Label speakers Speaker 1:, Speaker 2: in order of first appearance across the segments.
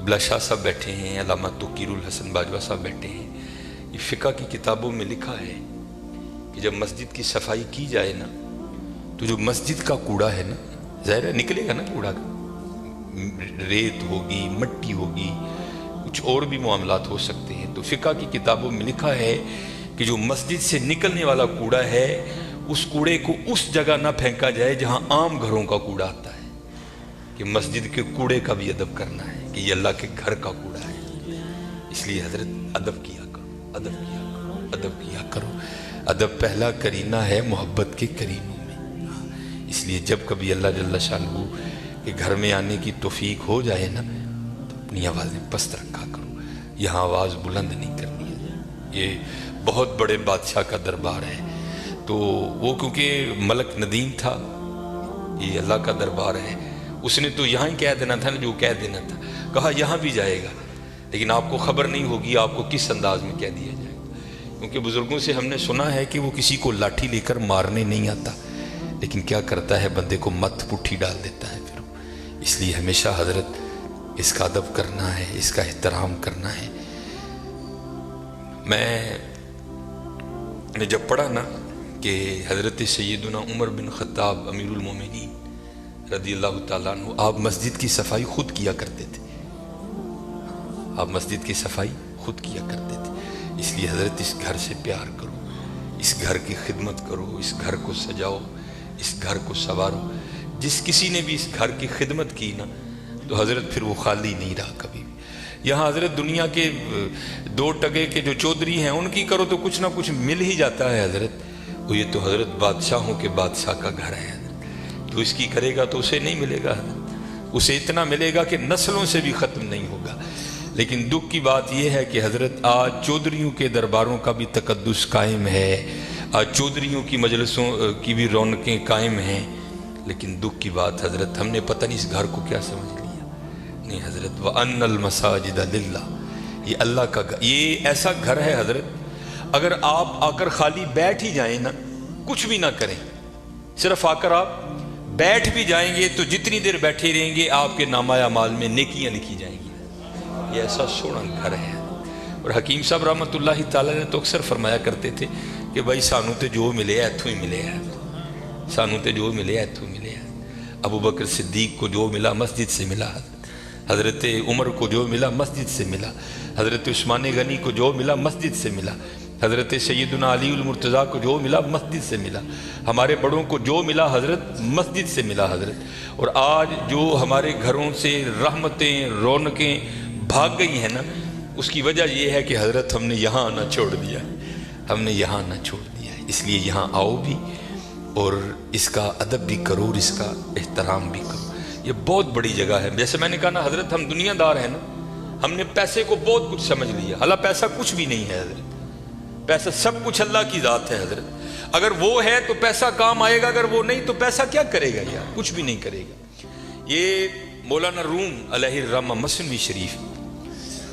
Speaker 1: قبلہ شاہ صاحب بیٹھے ہیں، علامہ توقیر الحسن باجوہ صاحب بیٹھے ہیں. یہ فقہ کی کتابوں میں لکھا ہے کہ جب مسجد کی صفائی کی جائے نا تو جو مسجد کا کوڑا ہے نا، ظاہر ہے نکلے گا نا کوڑا کا، ریت ہوگی، مٹی ہوگی، کچھ اور بھی معاملات ہو سکتے ہیں. تو فقہ کی کتابوں میں لکھا ہے کہ جو مسجد سے نکلنے والا کوڑا ہے اس کوڑے کو اس جگہ نہ پھینکا جائے جہاں عام گھروں کا کوڑا آتا ہے، کہ مسجد کے کوڑے کا بھی ادب کرنا ہے کہ یہ اللہ کے گھر کا کوڑا ہے. اس لیے حضرت ادب کیا کرو، ادب کیا کرو، ادب کیا کرو. ادب پہلا کرینہ ہے محبت کے کرینوں میں. اس لیے جب کبھی اللہ جل شانہ کے گھر میں آنے کی توفیق ہو جائے نا تو اپنی آوازیں پست رکھا کرو، یہاں آواز بلند نہیں کرنی ہے. یہ بہت بڑے بادشاہ کا دربار ہے، تو وہ کیونکہ ملک ندیم تھا، یہ اللہ کا دربار ہے، اس نے تو یہاں ہی کہہ دینا تھا نا جو کہہ دینا تھا. کہا یہاں بھی جائے گا لیکن آپ کو خبر نہیں ہوگی آپ کو کس انداز میں کہہ دیا جائے گا. کیونکہ بزرگوں سے ہم نے سنا ہے کہ وہ کسی کو لاٹھی لے کر مارنے نہیں آتا، لیکن کیا کرتا ہے بندے کو مت پٹھی ڈال دیتا ہے پھر. اس لیے ہمیشہ حضرت اس کا ادب کرنا ہے، اس کا احترام کرنا ہے. میں نے جب پڑھا نا کہ حضرت سیدنا عمر بن خطاب امیر المومنین رضی اللہ تعالیٰ عنہ آپ مسجد کی صفائی خود کیا کرتے تھے، آپ مسجد کی صفائی خود کیا کرتے تھے. اس لیے حضرت اس گھر سے پیار کرو، اس گھر کی خدمت کرو، اس گھر کو سجاؤ، اس گھر کو سنوارو. جس کسی نے بھی اس گھر کی خدمت کی نا تو حضرت پھر وہ خالی نہیں رہا کبھی بھی. یہاں حضرت دنیا کے 2 ٹگے کے جو چودھری ہیں ان کی کرو تو کچھ نہ کچھ مل ہی جاتا ہے حضرت. وہ یہ تو حضرت بادشاہوں کے بادشاہ کا گھر ہے حضرت، تو اس کی کرے گا تو اسے نہیں ملے گا حضرت، اسے اتنا ملے گا کہ نسلوں سے بھی ختم نہیں ہوگا. لیکن دکھ کی بات یہ ہے کہ حضرت آج چودھریوں کے درباروں کا بھی تقدس قائم ہے، آج چودھریوں کی مجلسوں کی بھی رونقیں قائم ہیں. لیکن دکھ کی بات حضرت ہم نے پتہ نہیں اس گھر کو کیا سمجھ لیا. نہیں حضرت وَأَنَّ الْمَسَاجِدَ لِلَّهِ، یہ اللہ کا گھر، یہ ایسا گھر ہے حضرت اگر آپ آ کر خالی بیٹھ ہی جائیں نا، کچھ بھی نہ کریں، صرف آ کر آپ بیٹھ بھی جائیں گے تو جتنی دیر بیٹھے رہیں گے آپ کے نامہ اعمال میں نیکیاں لکھی جائیں گی. یہ ایسا سونا گھر ہے. اور حکیم صاحب رحمۃ اللہ تعالیٰ نے تو اکثر فرمایا کرتے تھے کہ بھائی سانو تے جو ملے ایتھوں ہی ملے ہے، سانو تے جو ملے ایتھوں ملے ہے. ابو بکر صدیق کو جو ملا مسجد سے ملا، حضرت عمر کو جو ملا مسجد سے ملا، حضرت عثمان غنی کو جو ملا مسجد سے ملا، حضرت سیدنا علی المرتضیٰ کو جو ملا مسجد سے ملا، ہمارے بڑوں کو جو ملا حضرت مسجد سے ملا حضرت. اور آج جو ہمارے گھروں سے رحمتیں رونقیں بھاگ گئی ہیں نا، اس کی وجہ یہ ہے کہ حضرت ہم نے یہاں آنا چھوڑ دیا ہے، ہم نے یہاں آنا چھوڑ دیا ہے. اس لیے یہاں آؤ بھی اور اس کا ادب بھی کرو اور اس کا احترام بھی کرو. یہ بہت بڑی جگہ ہے. جیسے میں نے کہا نا حضرت ہم دنیا دار ہیں نا، ہم نے پیسے کو بہت کچھ سمجھ لیا، حالانکہ پیسہ کچھ بھی نہیں ہے حضرت. پیسہ سب کچھ اللہ کی ذات ہے حضرت. اگر وہ ہے تو پیسہ کام آئے گا، اگر وہ نہیں تو پیسہ کیا کرے گا یار، کچھ بھی نہیں کرے گا. یہ مولانا روم علیہ الرحمہ مثنوی شریف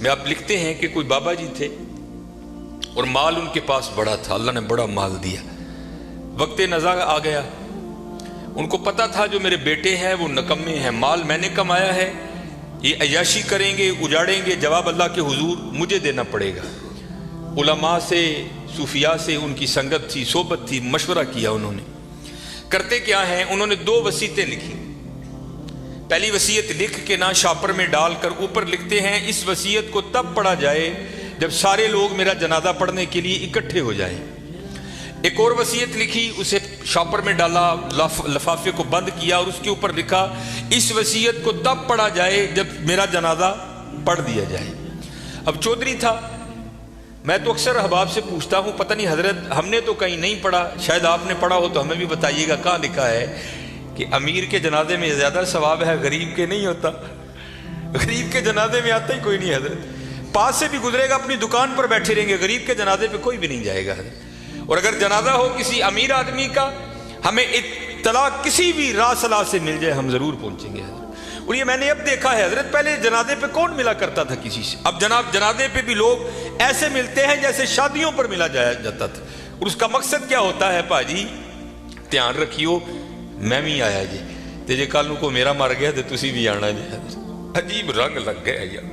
Speaker 1: میں آپ لکھتے ہیں کہ کوئی بابا جی تھے اور مال ان کے پاس بڑا تھا، اللہ نے بڑا مال دیا. وقت نزاع آ گیا، ان کو پتا تھا جو میرے بیٹے ہیں وہ نکمے ہیں، مال میں نے کمایا ہے، یہ عیاشی کریں گے اجاڑیں گے، جواب اللہ کے حضور مجھے دینا پڑے گا. علماء سے صوفیاء سے ان کی سنگت تھی، صحبت تھی، مشورہ کیا. انہوں نے کرتے کیا ہیں، انہوں نے 2 وصیتیں لکھی. پہلی وصیت لکھ کے نا شاپر میں ڈال کر اوپر لکھتے ہیں اس وصیت کو تب پڑھا جائے جب سارے لوگ میرا جنازہ پڑھنے کے لیے اکٹھے ہو جائیں. ایک اور وصیت لکھی، اسے شاپر میں ڈالا، لفافے کو بند کیا اور اس کے اوپر لکھا اس وصیت کو تب پڑھا جائے جب میرا جنازہ پڑھ دیا جائے. اب چودھری تھا، میں تو اکثر احباب سے پوچھتا ہوں پتہ نہیں حضرت ہم نے تو کہیں نہیں پڑھا، شاید آپ نے پڑھا ہو تو ہمیں بھی بتائیے گا. کہاں لکھا ہے کہ امیر کے جنازے میں زیادہ ثواب ہے غریب کے نہیں ہوتا؟ غریب کے جنازے میں آتا ہی کوئی نہیں حضرت. پاس سے بھی گزرے گا اپنی دکان پر بیٹھے رہیں گے، غریب کے جنازے پہ کوئی بھی نہیں جائے گا حضرت. اور اگر جنازہ ہو کسی امیر آدمی کا، ہمیں اطلاع کسی بھی راہ صلاح سے مل جائے ہم ضرور پہنچیں گے حضرت. اور یہ میں نے اب دیکھا ہے حضرت، پہلے جنازے پہ کون ملا کرتا تھا کسی سے، اب جناب جنازے پہ بھی لوگ ایسے ملتے ہیں جیسے شادیوں پر ملا جاتا تھا. اور اس کا مقصد کیا ہوتا ہے؟ پاجی دھیان رکھیو، میں بھی آیا جی تے جے کل کو میرا مر گیا تو تسی بھی آنا جی. عجیب رنگ لگ گیا یار.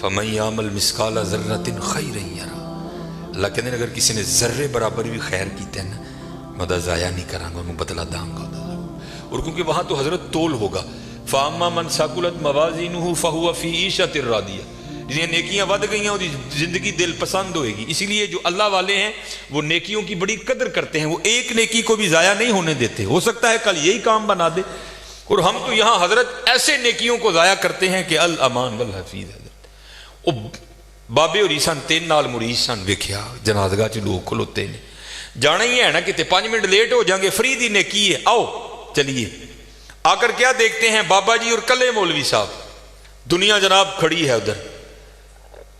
Speaker 1: فَمَن يَعْمَلْ مِثْقَالَ ذَرَّةٍ خَيْرًا يَرَهُ. اللہ کہتے ہیں اگر کسی نے ذرے برابر بھی خیر کیتے ہیں نا میں دا ضائع نہیں کراں گا، میں بدلہ داں گا. اور کیونکہ وہاں تو حضرت تول ہوگا. فَأَمَّا مَنْ ثَقُلَتْ مَوَازِينُهُ فَهُوَ فِي عِيشَةٍ رَاضِيَةٍ. جنہیں نیکیاں ود گئی ہیں وہ زندگی دل پسند ہوئے گی. اسی لیے جو اللہ والے ہیں وہ نیکیوں کی بڑی قدر کرتے ہیں، وہ ایک نیکی کو بھی ضائع نہیں ہونے دیتے. ہو سکتا ہے کل یہی کام بنا دے. اور ہم تو یہاں حضرت ایسے نیکیوں کو ضائع کرتے ہیں کہ الامان والحفیظ. حضرت بابے اور عیسان تین نال مریض سن ویکھیا جنازگاہ چ لوگ کھلوتے نے. جانا ہی ہے نا کہ 5 منٹ لیٹ ہو جائیں گے، فری دی نیکی ہے، آؤ چلیے. آ کر کیا دیکھتے ہیں بابا جی اور کلے مولوی صاحب، دنیا جناب کھڑی ہے ادھر.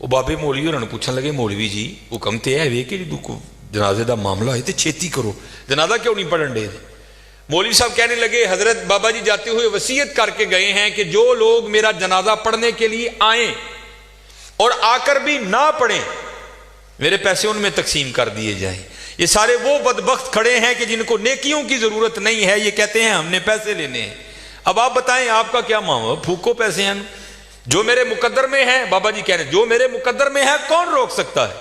Speaker 1: وہ بابے مولوی انہوں نے پوچھنے لگے مولوی جی حکم تے ہے کہ جدو جنازے دا معاملہ ہے تو چھیتی کرو، جنازہ کیوں نہیں پڑھن دے. مولوی صاحب کہنے لگے حضرت بابا جی جاتے ہوئے وصیت کر کے گئے ہیں کہ جو لوگ میرا جنازہ پڑھنے کے لیے آئیں اور آ کر بھی نہ پڑھیں میرے پیسے ان میں تقسیم کر دیے جائیں. یہ سارے وہ بدبخت کھڑے ہیں کہ جن کو نیکیوں کی ضرورت نہیں ہے، یہ کہتے ہیں ہم نے پیسے لینے ہیں. اب آپ بتائیں آپ کا کیا معاملہ؟ پھوکو پیسے ہیں جو میرے مقدر میں ہیں. بابا جی کہہ رہے ہیں جو میرے مقدر میں ہے کون روک سکتا ہے.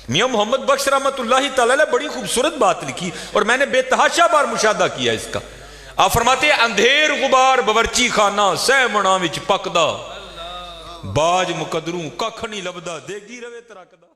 Speaker 1: میاں محمد بخش رحمت اللہ تعالی نے بڑی خوبصورت بات لکھی اور میں نے بے تحاشا بار مشاہدہ کیا اس کا. آپ فرماتے ہیں اندھیر غبار باورچی خانہ سہ منا وچ پکدا، باج مقدروں ککھ نہیں لبدا، دیگی روے ترکدا.